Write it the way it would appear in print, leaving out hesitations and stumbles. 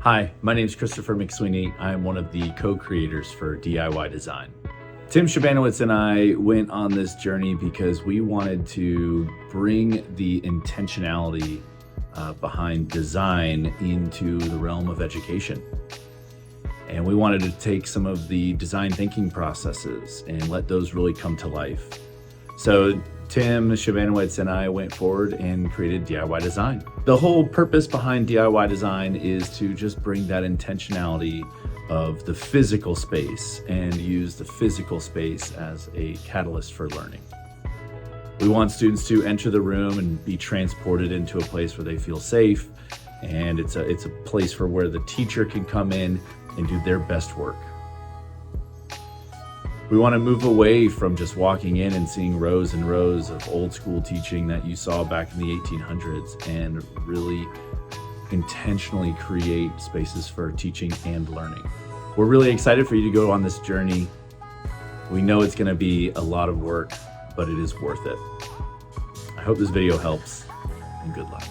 Hi, my name is Christopher McSweeney. I am one of the co-creators for DIY Design. Tim Shabanowitz and I went on this journey because we wanted to bring the intentionality behind design into the realm of education. And we wanted to take some of the design thinking processes and let those really come to life. So Tim Shabanowitz and I went forward and created DIY Design. The whole purpose behind DIY Design is to just bring that intentionality of the physical space and use the physical space as a catalyst for learning. We want students to enter the room and be transported into a place where they feel safe, and it's a place for where the teacher can come in and do their best work. We want to move away from just walking in and seeing rows and rows of old school teaching that you saw back in the 1800s and really intentionally create spaces for teaching and learning. We're really excited for you to go on this journey. We know it's going to be a lot of work, but it is worth it. I hope this video helps, and good luck.